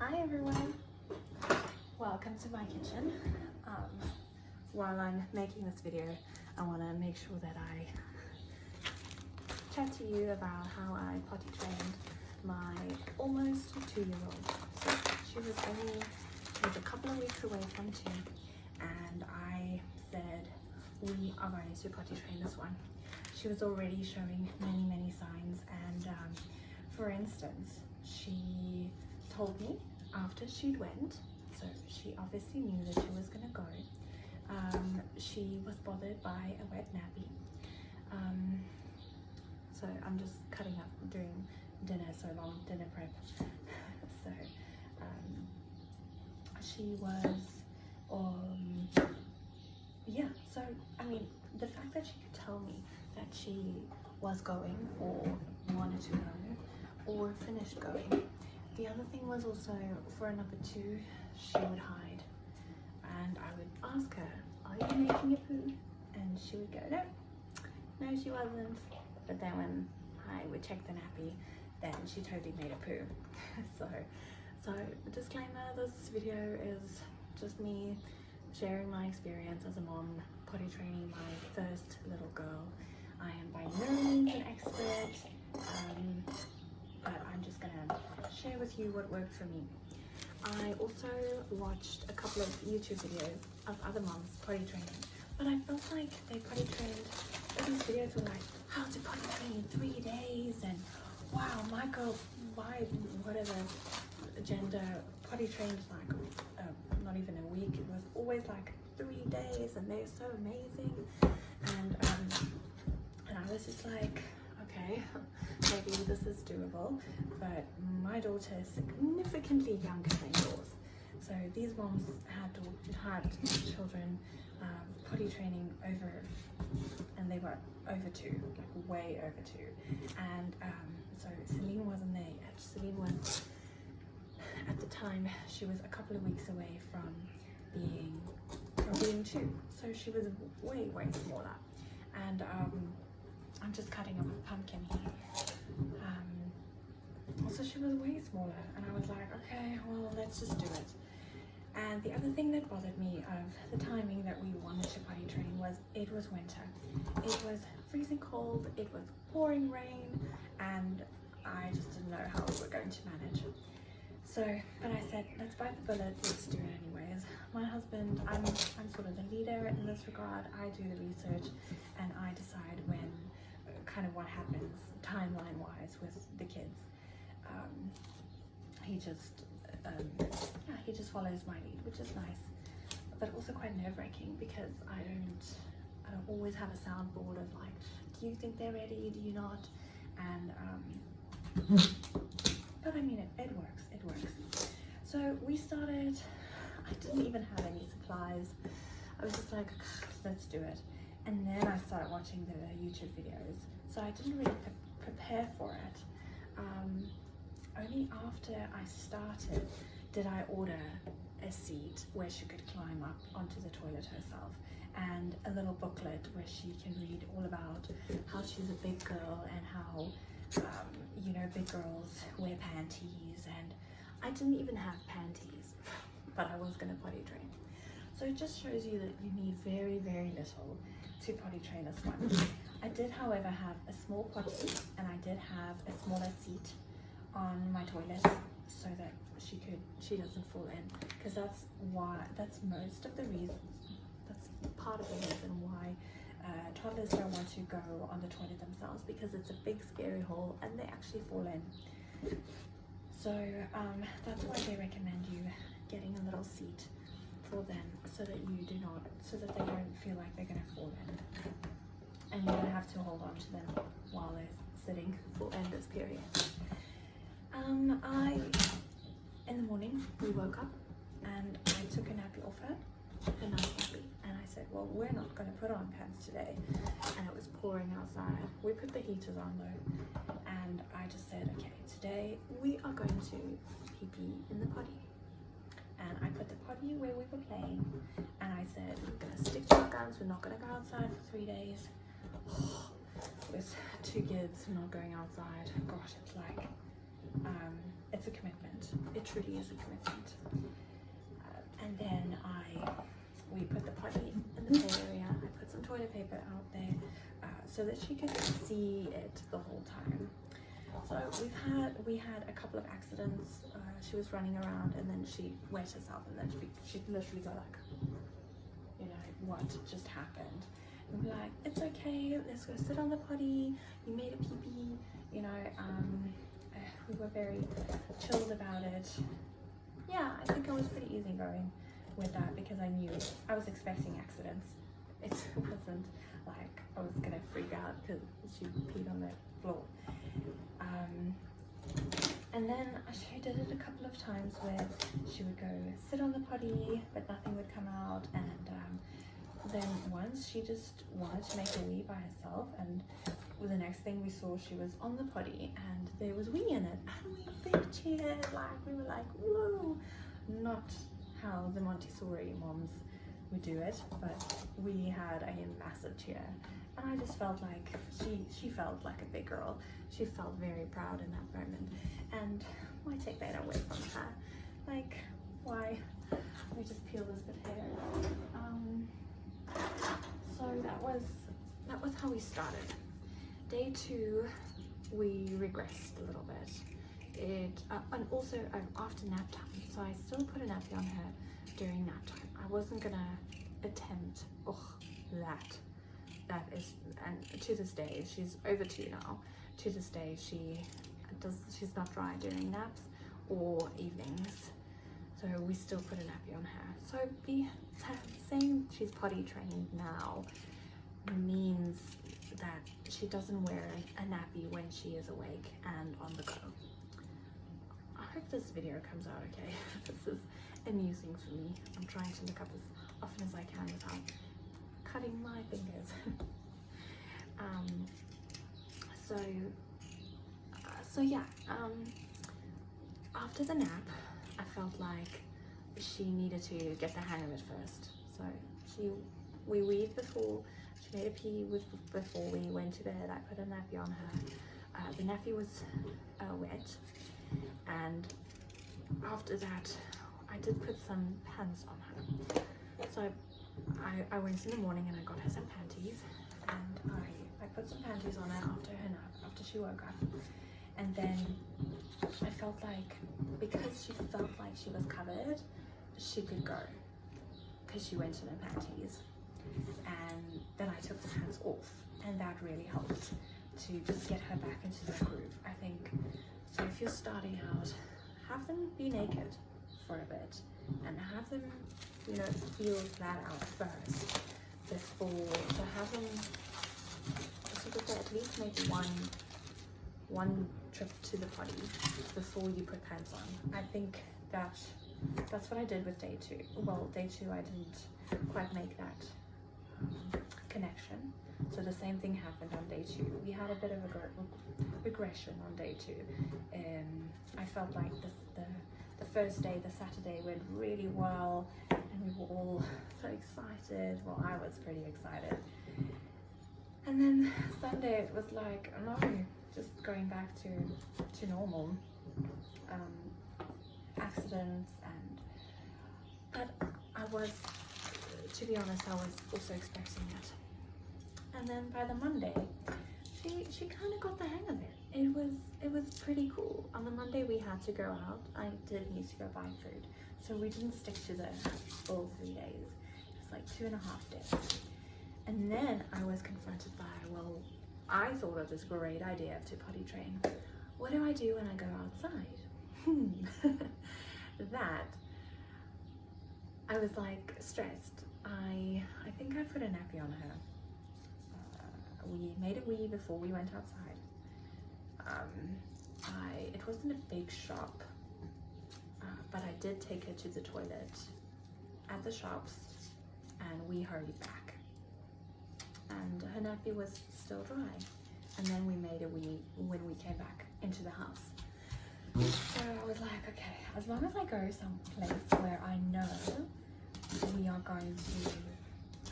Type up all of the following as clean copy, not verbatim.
Hi everyone, welcome to my kitchen. While I'm making this video, I want to make sure that I chat to you about how I potty trained my almost 2-year-old. So she was a couple of weeks away from 2, and I said we are going to potty train this one. She was already showing many signs, and for instance, she told me after she'd went, so she obviously knew that she was gonna go, she was bothered by a wet nappy. So I'm just cutting up, doing dinner prep. So she was, yeah, so I mean, the fact that she could tell me that she was going or wanted to go or finished going. The other thing was also, for a number 2, she would hide, and I would ask her, are you making a poo? And she would go, no she wasn't. But then when I would check the nappy, then she totally made a poo. so disclaimer, this video is just me sharing my experience as a mom potty training my first little girl. I am by no means an expert, but I'm just gonna share with you what worked for me. I also watched a couple of YouTube videos of other moms potty training, but I felt like they potty trained, these videos were like, how to potty train in 3 days, and wow, my girl, whatever gender potty trained like not even a week. It was always like 3 days, and they're so amazing. And I was just like, okay, maybe this is doable, but my daughter is significantly younger than yours. So these moms had children potty training over, and they were over 2, like way over 2. And so Celine wasn't there yet. Celine was, at the time, she was a couple of weeks away from being 2. So she was way smaller. And I'm just cutting up a pumpkin here. Also, she was way smaller, and I was like, okay, well, let's just do it. And the other thing that bothered me of the timing that we wanted to potty train was it was winter. It was freezing cold, it was pouring rain, and I just didn't know how we were going to manage. So, but I said, let's bite the bullet, let's do it anyways. My husband, I'm sort of the leader in this regard. I do the research, and I decide when, kind of what happens timeline-wise with the kids. He just follows my lead, which is nice, but also quite nerve-wracking because I don't always have a soundboard of like, do you think they're ready? Do you not? And but I mean, it works. So we started. I didn't even have any supplies. I was just like, let's do it. And then I started watching the YouTube videos. So I didn't really prepare for it. Only after I started did I order a seat where she could climb up onto the toilet herself, and a little booklet where she can read all about how she's a big girl and how, big girls wear panties. And I didn't even have panties, but I was going to potty train. So it just shows you that you need very little to potty train this one. I did, however, have a small potty, and I did have a smaller seat on my toilet so that she doesn't fall in, because that's most of the reasons, that's part of the reason why toddlers don't want to go on the toilet themselves, because it's a big scary hole and they actually fall in. So that's why they recommend you getting a little seat for them, so that they don't feel like they're going to fall in, and you don't have to hold on to them while they're sitting for this period. In the morning we woke up and I took a nappy off her, a nice nappy, and I said, well, we're not going to put on pants today, and it was pouring outside. We put the heaters on though, and I just said, okay, today we are going to pee in the potty. And I put the potty where we were playing, and I said, we're going to stick to our guns, we're not going to go outside for 3 days. With 2 kids not going outside, gosh, it's like, it's a commitment. it truly is a commitment. And then we put the potty in the play area. I put some toilet paper out there so that she could see it the whole time. So we had a couple of accidents. She was running around and then she wet herself, and then she literally got like, you know, what just happened? And we're like, it's okay, let's go sit on the potty. You made a pee-pee, you know. We were very chilled about it. Yeah, I think I was pretty easygoing with that because I knew I was expecting accidents. It wasn't like I was gonna freak out because she peed on the floor. And then she did it a couple of times where she would go sit on the potty but nothing would come out, and then once she just wanted to make a wee by herself, and the next thing we saw, she was on the potty and there was wee in it, and we big cheered, like we were like, whoa. Not how the Montessori moms would do it, but we had a massive cheer, and I just felt like she felt like a big girl. She felt very proud in that moment, and why take that away from her? Like, why? Let me just peel this bit here. So that was how we started. Day 2, we regressed a little bit. And also after nap time, so I still put a nappy on her during nap time. I wasn't gonna attempt that is, and to this day, she's over 2 now. To this day, she's not dry during naps or evenings, so we still put a nappy on her. So saying she's potty trained now means that she doesn't wear a nappy when she is awake and on the go. I hope this video comes out okay. This is amusing for me. I'm trying to look up as often as I can without cutting my fingers. So yeah, after the nap, I felt like she needed to get the hang of it first. So we weed before, she made a pee before we went to bed. I put a nappy on her. The nappy was wet, and after that, I did put some pants on her. So I went in the morning and I got her some panties, and I put some panties on her after her nap, after she woke up. And then I felt like, because she felt like she was covered, she could go, because she went in her panties. And then I took the pants off, and that really helped to just get her back into the groove, I think. So if you're starting out, have them be naked for a bit, and have them, you know, feel that out first before, so have them, so that they at least make one trip to the potty before you put pants on. I think that's what I did with day 2. Well, day 2 I didn't quite make that connection, so the same thing happened on day 2. We had a bit of a regression on day 2. I felt like the first day, the Saturday, went really well, and we were all so excited. Well, I was pretty excited. And then Sunday it was like, no, just going back to normal. Accidents, but I was, to be honest, I was also expecting it. And then by the Monday, she kind of got the hang of it. It was pretty cool. On the Monday we had to go out. I did need to go buy food, so we didn't stick to the full 3 days. It was like 2.5 days. And then I was confronted by, well, I thought of this great idea to potty train. What do I do when I go outside? That, I was like stressed. I think I put a nappy on her. We made a wee before we went outside. It wasn't a big shop, but I did take her to the toilet at the shops, and we hurried back. And her nappy was still dry. And then we made a wee when we came back into the house. So I was like, okay, as long as I go someplace where I know we are going to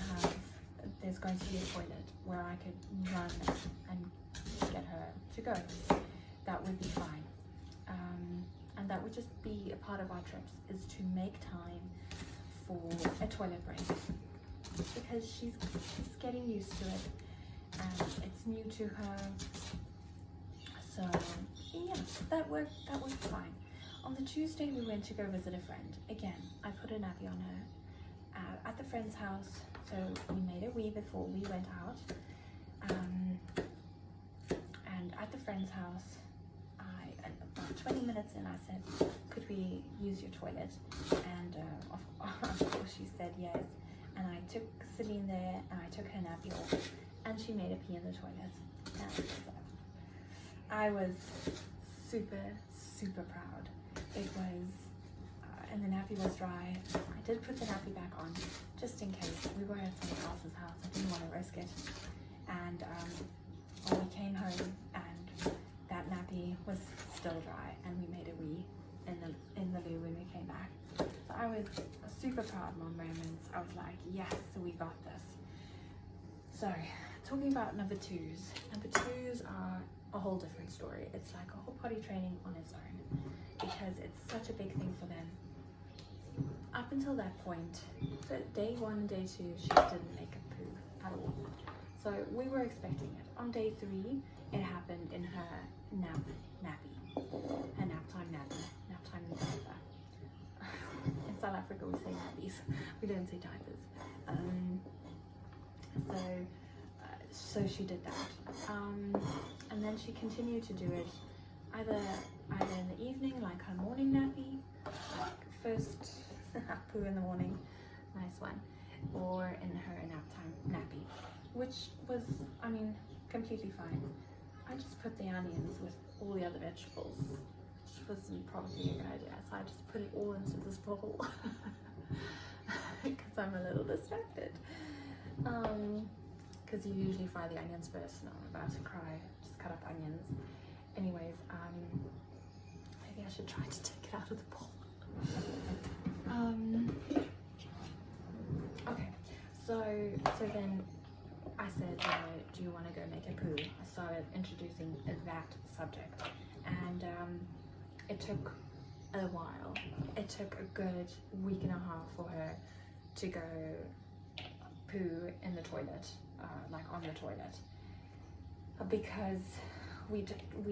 have, there's going to be a toilet where I could run and get her to go, that would be fine. and that would just be a part of our trips, is to make time for a toilet break, because she's getting used to it and it's new to her. So yeah, that worked fine. On the Tuesday we went to go visit a friend. Again, I put a nappy on her at the friend's house, so we made a wee before we went out. And at the friend's house, about 20 minutes in, I said, could we use your toilet? And of course she said yes. And I took Celine there and I took her nappy off, and she made a pee in the toilet. And so I was super proud. It was, and the nappy was dry. I did put the nappy back on, just in case. We were at someone else's house. I didn't want to risk it. And we came home and that nappy was still dry, and we made a wee in the loo when we came back. So I was a super proud mom moments. I was like, yes, we got this. So talking about number twos are a whole different story. It's like a whole potty training on its own, because it's such a big thing for them. Up until that point, day 1 and day 2, she didn't make a poo at all. So we were expecting it. On day 3, it happened in her nappy. Her nap time nappy. In South Africa we say nappies. We don't say diapers. So she did that. And then she continued to do it either in the evening, like her morning nappy, like first poo in the morning, nice one, or in her nap time nappy, which was, I mean, completely fine. I just put the onions with all the other vegetables, which wasn't probably a good idea, so I just put it all into this bowl because I'm a little distracted. Because you usually fry the onions first, and I'm about to cry. Just cut up onions. Anyways, maybe I should try to take it out of the bowl. Okay, so then I said, do you want to go make a poo? I started introducing that subject, and it took a while. It took a good week and a half for her to go poo in the toilet, like on the toilet, because we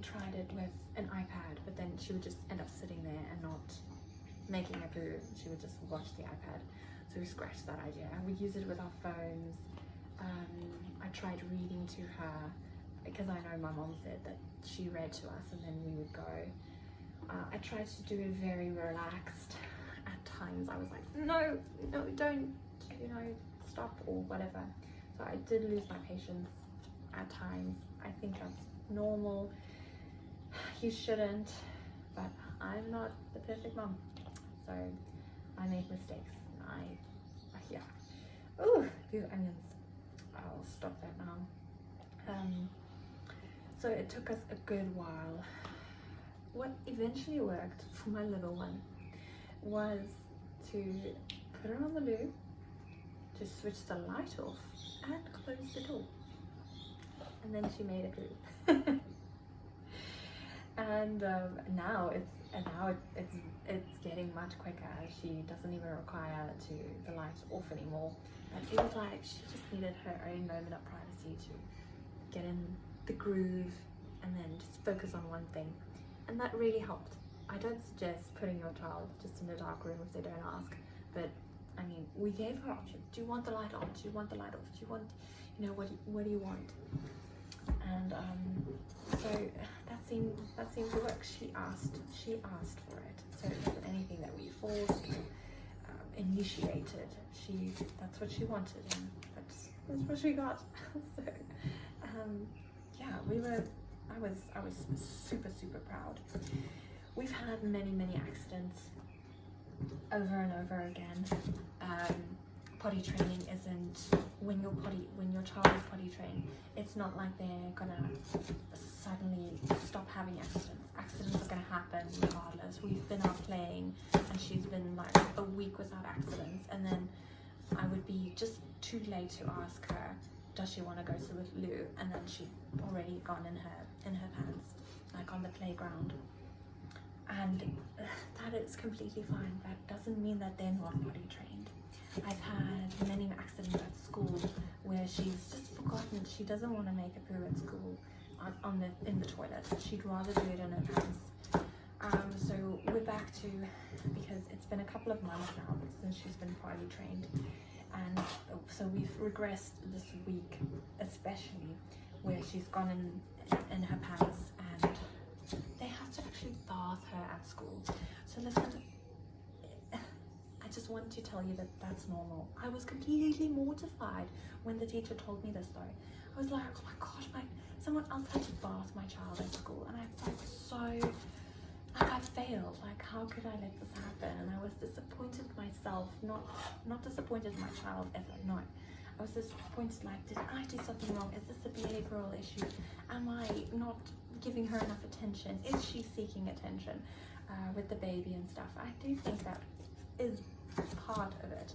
tried it with an iPad, but then she would just end up sitting there and not making a poo. She would just watch the iPad. So we scratched that idea. We use it with our phones. I tried reading to her, because I know my mom said that she read to us and then we would go. I tried to do it very relaxed. At times I was like, no, don't, stop or whatever. So I did lose my patience at times. I think that's normal. You shouldn't, but I'm not the perfect mom. So I make mistakes. Yeah. Oh, these onions. I'll stop that now. So it took us a good while. What eventually worked for my little one was to put her on the loo, to switch the light off and close the door, and then she made a poo. And now it's getting much quicker. She doesn't even require the lights off anymore. But it was like she just needed her own moment of privacy to get in the groove and then just focus on one thing, and that really helped. I don't suggest putting your child just in a dark room if they don't ask, but I mean, we gave her options. Do you want the light on? Do you want the light off? Do you want, what do you want? And so that seemed to work. She asked for it. So it wasn't anything that we forced or initiated. That's what she wanted, and that's what she got. So yeah, I was super proud. We've had many accidents over and over again. Potty training isn't, when your child is potty trained, it's not like they're gonna suddenly stop having accidents. Accidents are gonna happen regardless. We've been out playing and she's been like a week without accidents, and then I would be just too late to ask her, does she want to go to the loo, and then she'd already gone in her pants, like on the playground. and that is completely fine. That doesn't mean that they're not potty trained. I've had many accidents at school where she's just forgotten she doesn't want to make a poo at school in the toilet. She'd rather do it in her pants. So we're back to, because it's been a couple of months now since she's been potty trained, and so we've regressed this week, especially where she's gone in her pants, and they have to actually bath her at school. So listen, I just want to tell you that that's normal. I was completely mortified when the teacher told me this though. I was like, oh my gosh, someone else had to bath my child at school, and I felt so like I failed. Like, how could I let this happen? And I was disappointed myself, not disappointed my child ever, no. I was disappointed, like, did I do something wrong? Is this a behavioral issue? Am I not giving her enough attention? Is she seeking attention with the baby and stuff? I do think that is part of it.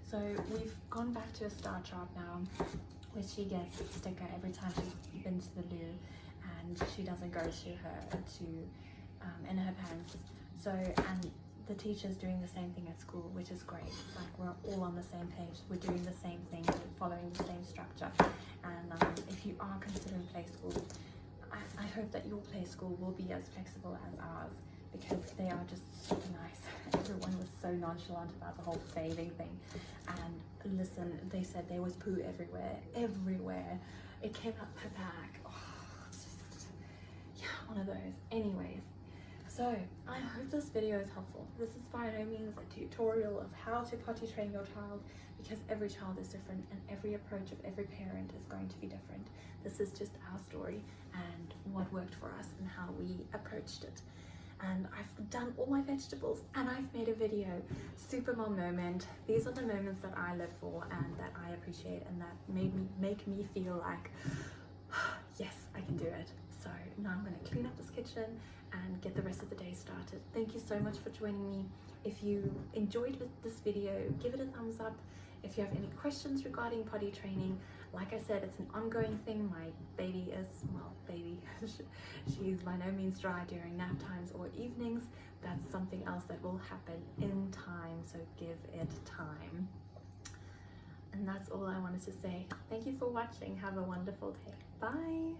So we've gone back to a star chart now, where she gets a sticker every time she's been to the loo, and she doesn't go in her pants. So, and the teacher's doing the same thing at school, which is great. Like, we're all on the same page, we're doing the same thing, we're following the same structure. And if you are considering play school, I hope that your play school will be as flexible as ours, because they are just super nice. Everyone was so nonchalant about the whole bathing thing. And listen, they said there was poo everywhere. It came up her back. Oh, it's just, yeah, one of those. Anyways, so I hope this video is helpful. This is by no means a tutorial of how to potty train your child, because every child is different and every approach of every parent is going to be different. This is just our story and what worked for us and how we approached it. And I've done all my vegetables, and I've made a video. Super mom moment. These are the moments that I live for and that I appreciate, and that make me feel like, yes, I can do it. So now I'm going to clean up this kitchen and get the rest of the day started. Thank you so much for joining me. If you enjoyed this video, give it a thumbs up. If you have any questions regarding potty training, like I said, it's an ongoing thing. My baby is, well, she's by no means dry during nap times or evenings. That's something else that will happen in time, so give it time. And that's all I wanted to say. Thank you for watching. Have a wonderful day. Bye.